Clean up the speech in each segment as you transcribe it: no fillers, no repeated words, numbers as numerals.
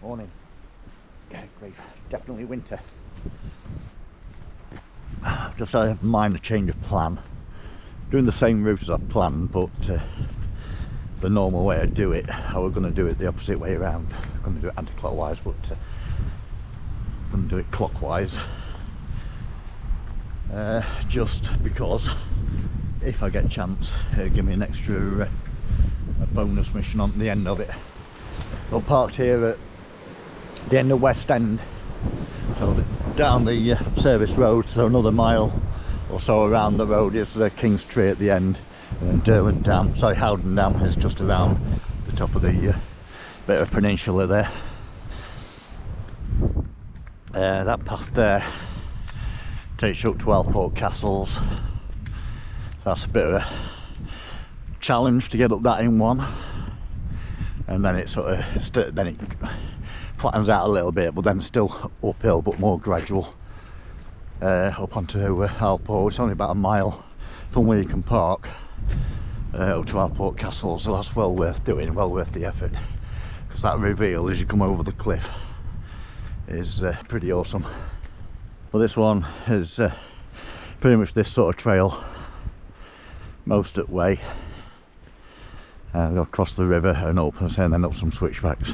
Morning. Yeah, great. Definitely winter. Just had a minor change of plan. Doing the same route as I've planned, but the normal way I do it, I was going to do it the opposite way around. I'm going to do it anti-clockwise, but I'm going to do it clockwise. Just because if I get a chance, it'll give me an extra a bonus mission on the end of it. I'm parked here at the end of West End, so down the service road, so another mile or so around the road is the King's Tree at the end, and then Derwent Dam, sorry, Howden Dam is just around the top of the bit of peninsula there. That path there takes you up to Wellport Castles. That's a bit of a challenge to get up that in one, and then it sort of then it flattens out a little bit, but then still uphill but more gradual up onto Wellport. It's only about a mile from where you can park up to Wellport Castle, so that's well worth doing, well worth the effort, because that reveal as you come over the cliff is pretty awesome. Well, this one is pretty much this sort of trail most of the way. Go across the river and up, and then up some switchbacks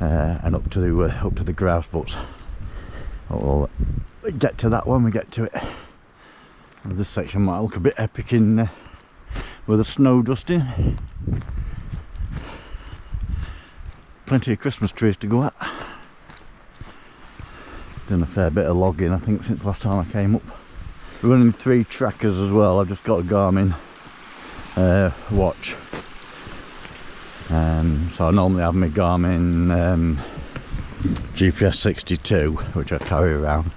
and up to the grouse butts. We'll get to that when we get to it. This section might look a bit epic in with the snow dusting. Plenty of Christmas trees to go at. Done a fair bit of logging, I think, since last time I came up. We're running 3 trackers as well. I've just got a Garmin watch. So I normally have my Garmin GPS 62, which I carry around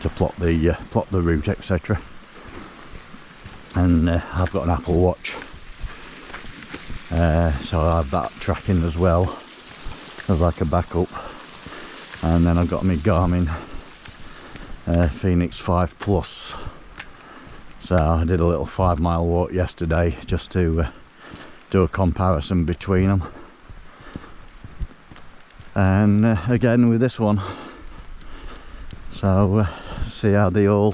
to plot the route, etc. And I've got an Apple Watch, so I have that tracking as well as like a backup. And then I've got my Garmin Phoenix 5 Plus. So I did a little 5-mile walk yesterday just to do a comparison between them. And again with this one, so see how they all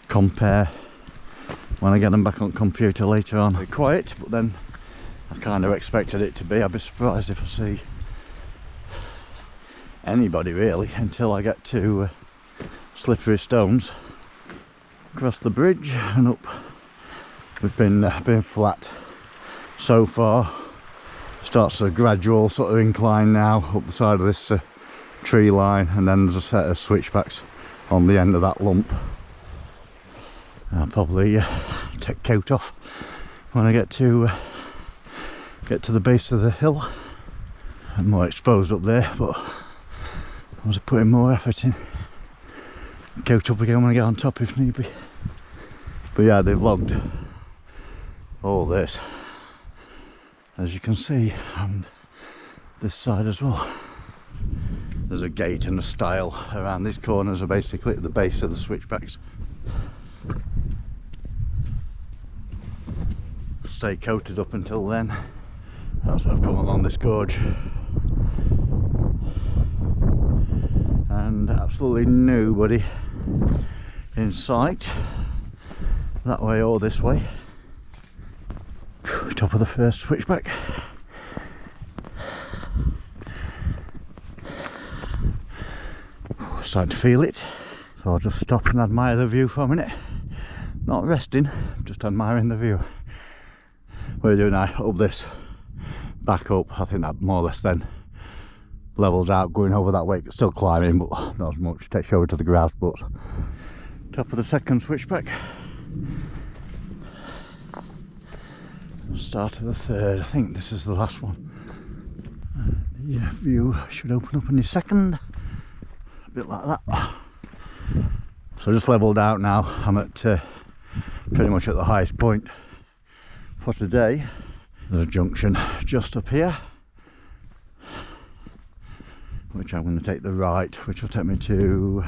compare when I get them back on computer later on. It's quiet, but then I kind of expected it to be. I'd be surprised if I see anybody really until I get to Slippery Stones. Across the bridge and up. We've been flat so far. Starts a gradual sort of incline now up the side of this tree line, and then there's a set of switchbacks on the end of that lump. I'll probably take coat off when I get to the base of the hill. I'm more exposed up there, but I was putting more effort in. Coat up again when I get on top if need be. But yeah, they've logged all this, as you can see, on this side as well. There's a gate and a stile around these corners, are basically at the base of the switchbacks. Stay coated up until then. That's what I've come along this gorge. And absolutely nobody in sight that way or this way. Top of the first switchback. Starting to feel it, so I'll just stop and admire the view for a minute. Not resting, just admiring the view. What are you doing now? Up this, back up. I think that more or less then levels out, going over that way. Still climbing, but not as much. Takes you over to the grouse butts. Top of the second switchback. Start of the third. I think this is the last one. The view should open up in a second. A bit like that. So just levelled out now. I'm at pretty much at the highest point for today. There's a junction just up here, which I'm going to take the right, which will take me to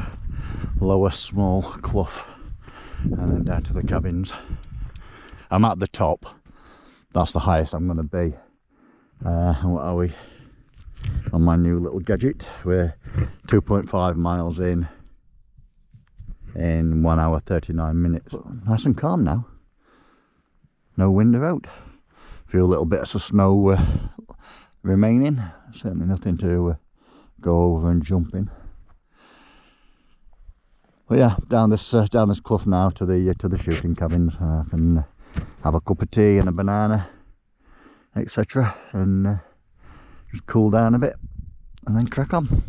Lower Small Clough, and then down to the cabins. I'm at the top. That's the highest I'm going to be. And what are we? I'm on my new little gadget. We're 2.5 miles in 1 hour 39 minutes. Nice and calm now. No wind about. A few little bits of snow remaining. Certainly nothing to go over and jump in. But yeah, down this clough now to the shooting cabins. I can have a cup of tea and a banana, etc., and just cool down a bit, and then crack on.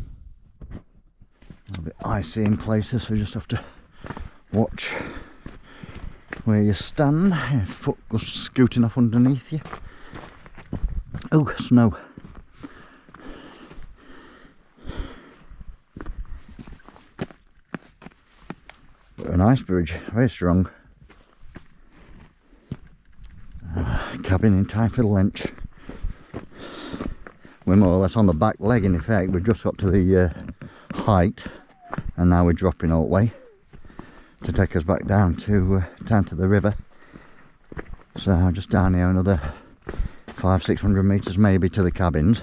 A bit icy in places, so you just have to watch where you stand. Your foot goes scooting off underneath you. Oh, snow. An ice bridge, very strong. Cabin in time for lunch. We're more or less on the back leg in effect. We've just got to the height, and now we're dropping all the way to take us back down to the river. So just down here another 500-600 metres maybe to the cabins.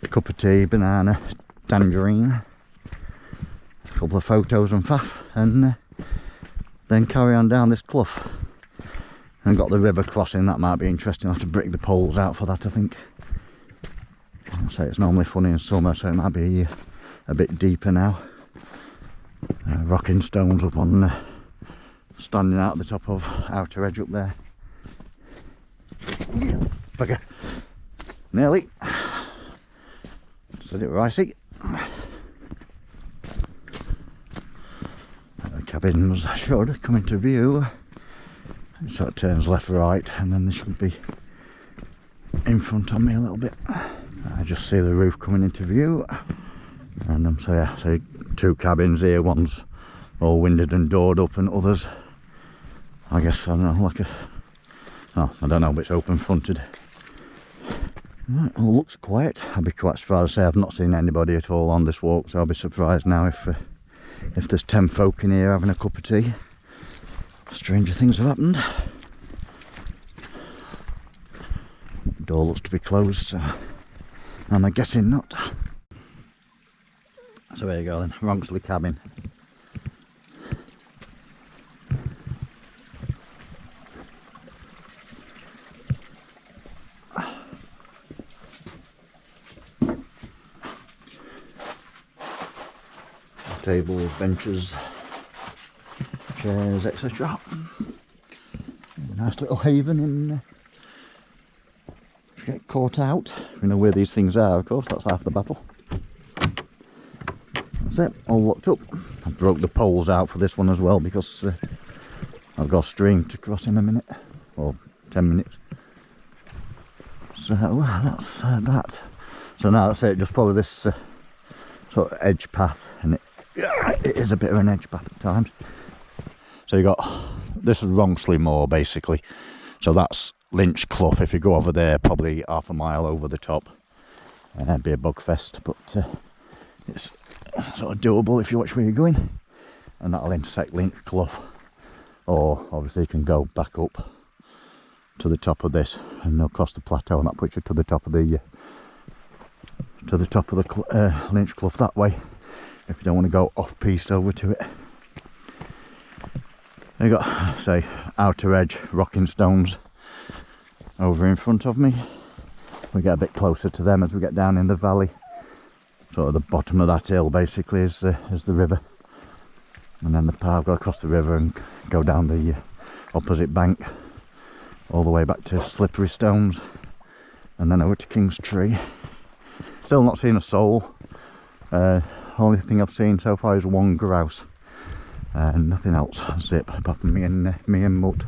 A cup of tea, banana, tangerine, a couple of photos and faff, and then carry on down this clough. And got the river crossing, that might be interesting. I'll have to break the poles out for that, I think. So it's normally funny in summer, so it might be a bit deeper now. Rocking stones up on standing out at the top of outer edge up there. Bugger. Nearly. Said it were icy. The cabins should come into view. It sort of turns left right, and then they should be in front of me a little bit. I just see the roof coming into view, and so yeah, so 2 cabins here. One's all winded and doored up, and others, I guess, I don't know, like I don't know, but it's open fronted. Right, all looks quiet. I'd be quite surprised to say I've not seen anybody at all on this walk, so I'll be surprised now if there's 10 folk in here having a cup of tea. Stranger things have happened. The door looks to be closed, so I'm guessing not. So there you go then, Ronksley cabin. Tables, benches, chairs, etc. Nice little haven in. If you get caught out, you know where these things are, of course, that's half the battle. That's it, all locked up. I broke the poles out for this one as well because I've got a stream to cross in a minute, or 10 minutes. So that's that. So now that's it, just follow this sort of edge path, and it is a bit of an edge path at times. So you got, this is Ronksley Moor basically, so that's Lynch Clough. If you go over there, probably half a mile over the top, it'd be a bugfest, but it's sort of doable if you watch where you're going, and that'll intersect Lynch Clough. Or obviously you can go back up to the top of this and across the plateau, and that puts you to the top of the Lynch Clough that way, if you don't want to go off piste over to it. You got, say, outer edge rocking stones over in front of me. We get a bit closer to them as we get down in the valley. Sort of the bottom of that hill basically is the river, and then the path go across the river and go down the opposite bank all the way back to Slippery Stones, and then over to King's Tree. Still not seen a soul. Only thing I've seen so far is one grouse, and nothing else. Zip, apart from me and Mutt.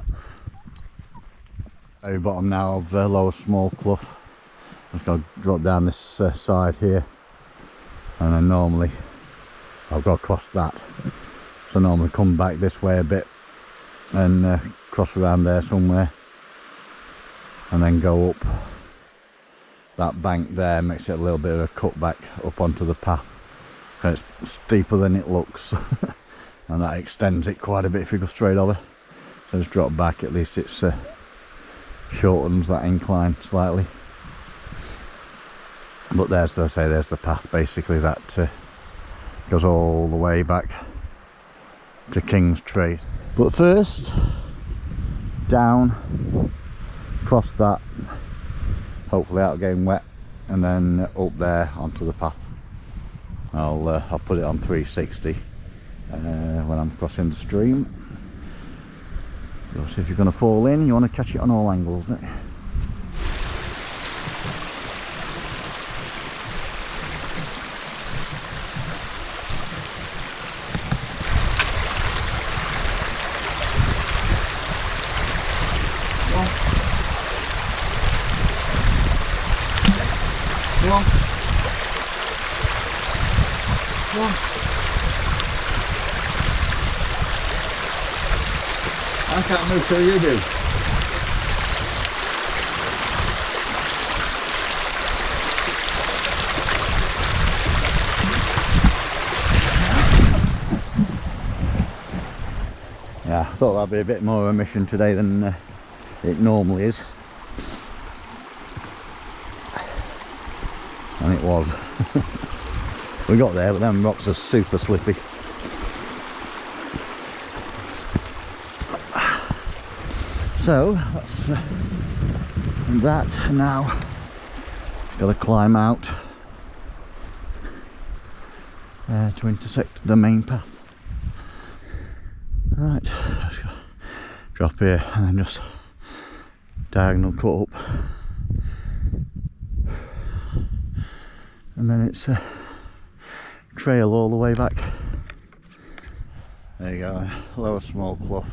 Very bottom now of Lower Small Clough. I'm just going to drop down this side here, and then normally I'll go across that. So normally come back this way a bit and cross around there somewhere, and then go up that bank there. Makes it a little bit of a cut back up onto the path, and it's steeper than it looks. And that extends it quite a bit if you go straight over. So just drop back, at least it's shortens that incline slightly. But there's, as I say, there's the path basically that goes all the way back to King's Tree. But first, down, cross that, hopefully without getting wet, and then up there onto the path. I'll put it on 360 when I'm crossing the stream. So if you're going to fall in, you want to catch it on all angles, don't you? Come on. Come on. I can't move till you do. Yeah, I thought that'd be a bit more of a mission today than it normally is. And it was. We got there, but them rocks are super slippy. So that's that now. Got to climb out to intersect the main path. Right, let's go. Drop here and then just diagonal cut up, and then it's a trail all the way back. There you go, Lower Small Clough.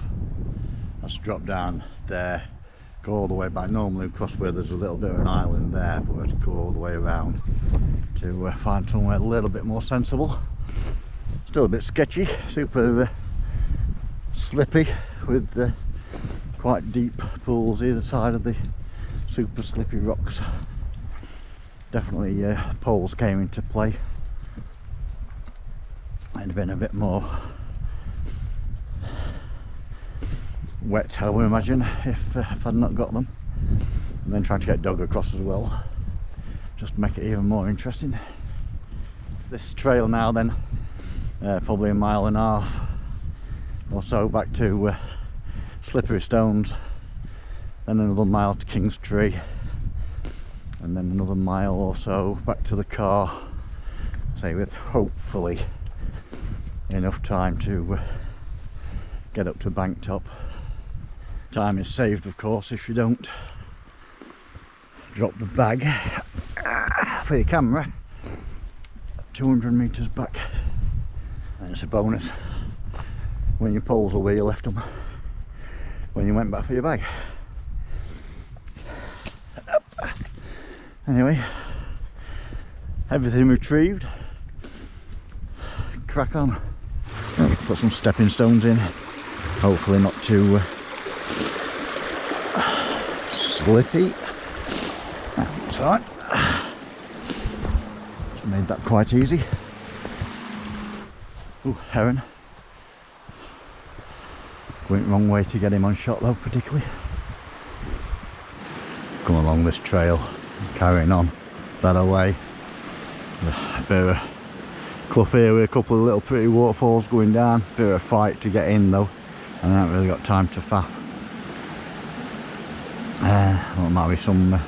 Let's drop down there, go all the way back. Normally across where there's a little bit of an island there, but we have to go all the way around to find somewhere a little bit more sensible. Still a bit sketchy, super slippy, with quite deep pools either side of the super slippy rocks. Definitely poles came into play. It'd been a bit more wet, I would imagine, if I'd not got them. And then trying to get dog across as well, just to make it even more interesting. This trail now then, probably a mile and a half or so back to Slippery Stones, then another mile to King's Tree, and then another mile or so back to the car, say, with hopefully enough time to get up to Bank Top. Time is saved, of course, if you don't drop the bag for your camera 200 metres back. And it's a bonus when your poles are where you left them when you went back for your bag. Anyway, everything retrieved. Crack on. Put some stepping stones in, hopefully not too slippy. That's alright. Just made that quite easy. Ooh, heron. Went wrong way to get him on shot though, particularly. Come along this trail, carrying on that away. A bit of a clough here with a couple of little pretty waterfalls going down. Bit of a fight to get in though, and I haven't really got time to faff. Well, might be some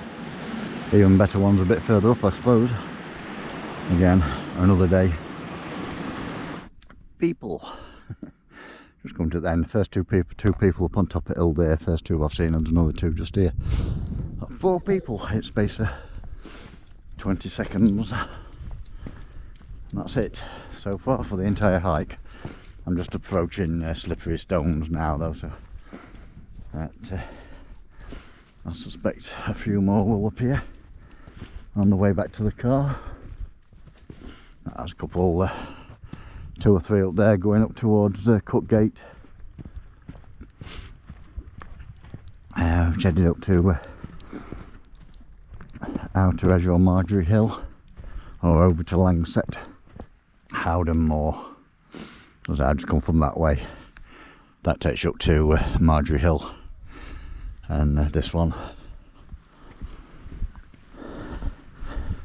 even better ones a bit further up, I suppose. Again, another day. People. Just come to the end. First two people up on top of the hill there. First two I've seen, and another two just here. 4 people. It's space of 20 seconds. And that's it so far for the entire hike. I'm just approaching Slippery Stones now though, so I suspect a few more will appear on the way back to the car. There's a couple, 2 or 3 up there going up towards Cut Gate. Which headed up to Outer Reservoir, Marjorie Hill, or over to Langset, Howden Moor. So I've just come from that way. That takes you up to Marjorie Hill, and this one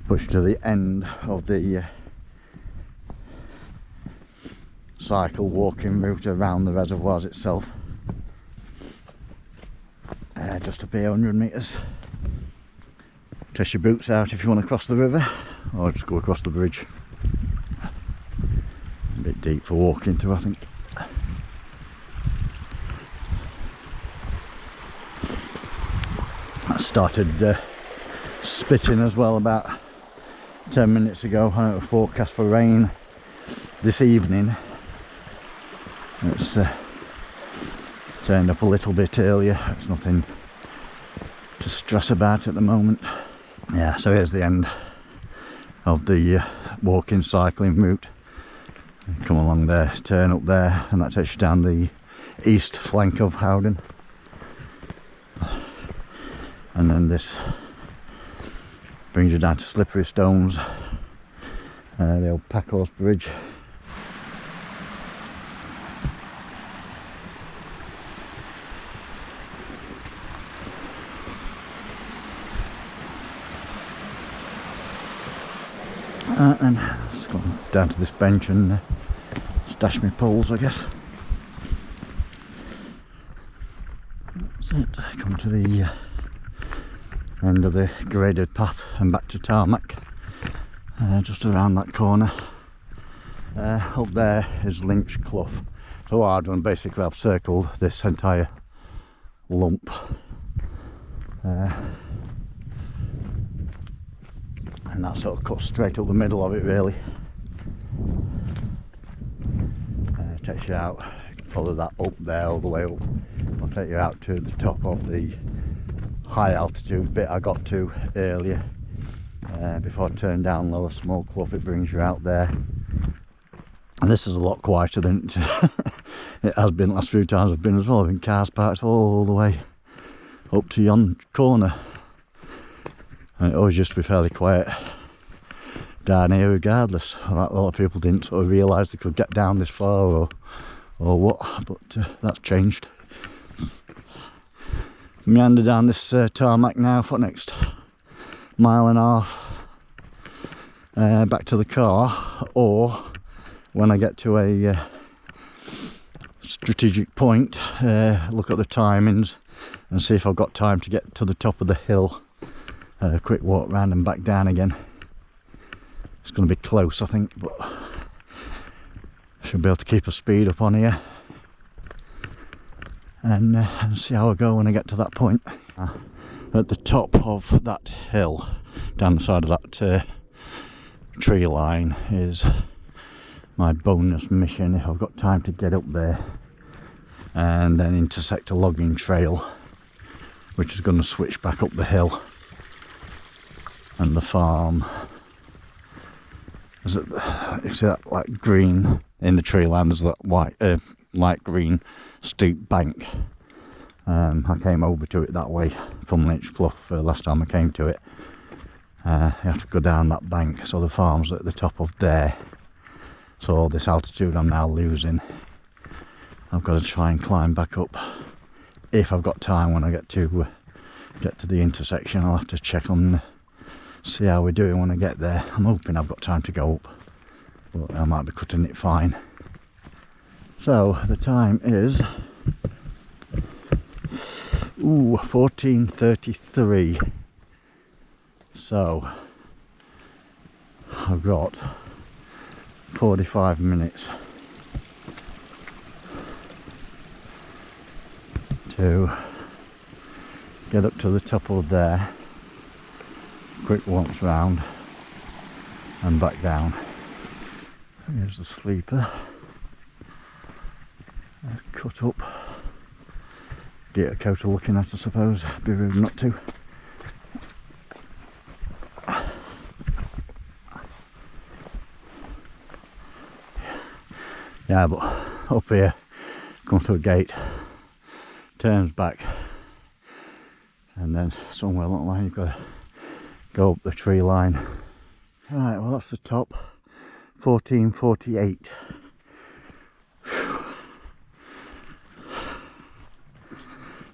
pushed to the end of the cycle walking route around the reservoirs itself. Just up here 100 metres. Test your boots out if you want to cross the river, or just go across the bridge. A bit deep for walking through, I think. I started spitting as well about 10 minutes ago. I had a forecast for rain this evening. It's turned up a little bit earlier. It's nothing to stress about at the moment. Yeah, so here's the end of the walking cycling route. Come along there, turn up there, and that takes you down the east flank of Howden. And then this brings you down to Slippery Stones, the old Packhorse Bridge. And let's go down to this bench and stash my poles, I guess. That's it. Come to the end of the graded path and back to tarmac, just around that corner. Up there is Lower Small Clough. So what I've done, basically I've circled this entire lump, and that sort of cuts straight up the middle of it really. Takes you out, follow that up there all the way up. I'll take you out to the top of the high altitude bit I got to earlier, before I turned down Lower Small Clough. It brings you out there, and this is a lot quieter than it has been the last few times I've been as well. I've been cars parked all the way up to yon corner, and it always used to be fairly quiet down here regardless. A lot of people didn't sort of realise they could get down this far or what, but that's changed. Meander down this tarmac now for the next 1.5 miles back to the car, or when I get to a strategic point, look at the timings and see if I've got time to get to the top of the hill. A quick walk round and back down again. It's going to be close, I think, but I should be able to keep a speed up on here and see how I go when I get to that point. At the top of that hill, down the side of that tree line, is my bonus mission if I've got time to get up there and then intersect a logging trail which is going to switch back up the hill. And the farm, is it, you see that like green in the tree line, there's that white, light green steep bank. I came over to it that way from Lower Small Clough last time I came to it. You have to go down that bank, so the farm's at the top of there. So this altitude I'm now losing, I've got to try and climb back up if I've got time when I get to the intersection. I'll have to check on, see how we're doing when I get there. I'm hoping I've got time to go up, but I might be cutting it fine. So the time is 14:33. So I've got 45 minutes to get up to the top of there, quick once round and back down. Here's the sleeper, cut up, get a coat of looking at, I suppose, be rude not to. Yeah, but up here, come through a gate, turns back, and then somewhere along the line you've got to go up the tree line. Right, well that's the top, 14:48.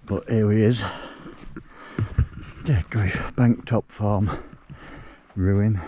But here he is, yeah, grief, bank top farm, ruin.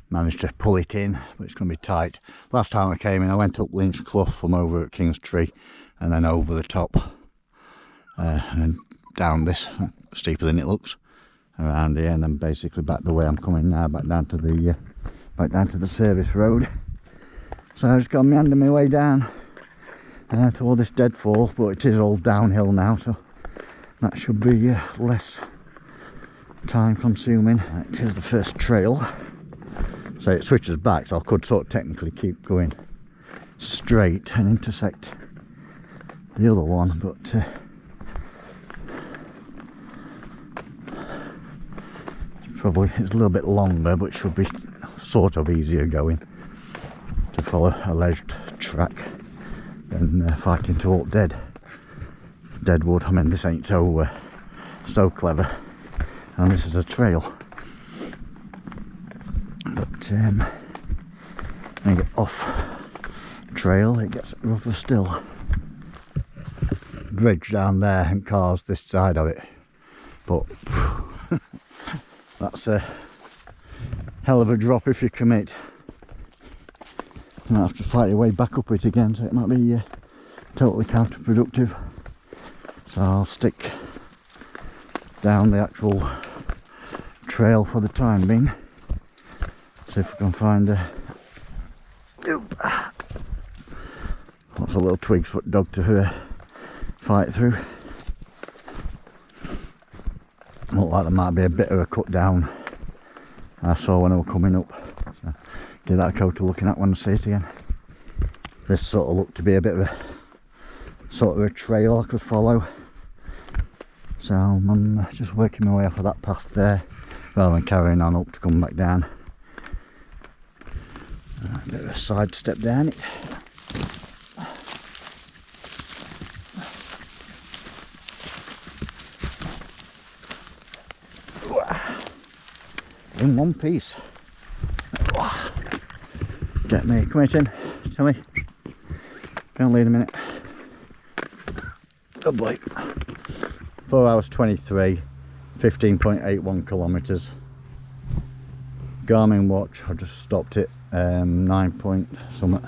Managed to pull it in, but it's going to be tight. Last time I came in, I went up Lynch Clough from over at King's Tree, and then over the top, and then down this, steeper than it looks, around here, and then basically back the way I'm coming now, back down to the service road. So I just got to meander my way down to all this deadfall, but it is all downhill now, so that should be less time consuming. Right, here's the first trail. So it switches back, so I could sort of technically keep going straight and intersect the other one, but it's a little bit longer, but it should be sort of easier going to follow a ledged track than fighting to walk dead wood. I mean, this ain't so clever, and this is a trail. But when you get off trail, it gets rougher still. Bridge down there and cars this side of it, but that's a hell of a drop if you commit. You might have to fight your way back up it again, so it might be totally counterproductive. So I'll stick down the actual trail for the time being. See if we can find lots of little twigs for the dog to fight through. Look like there might be a bit of a cut down I saw when I was coming up. So give that a go to looking at when I see it again. This sort of looked to be a bit of a trail I could follow. So I'm just working my way off of that path there rather than carrying on up to come back down. A bit of a side step down it. In one piece. Get me, come here, Tim. Tell me. Can't lead a minute. Oh boy. 4 hours 23, 15.81 kilometres. Garmin watch, I just stopped it. 9 point something.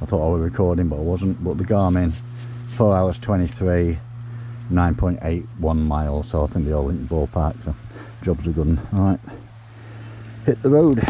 I thought I was recording, but I wasn't. But the Garmin, 4 hours 23, 9.81 miles, so I think they all in the ballpark, so jobs are good. Alright, hit the road.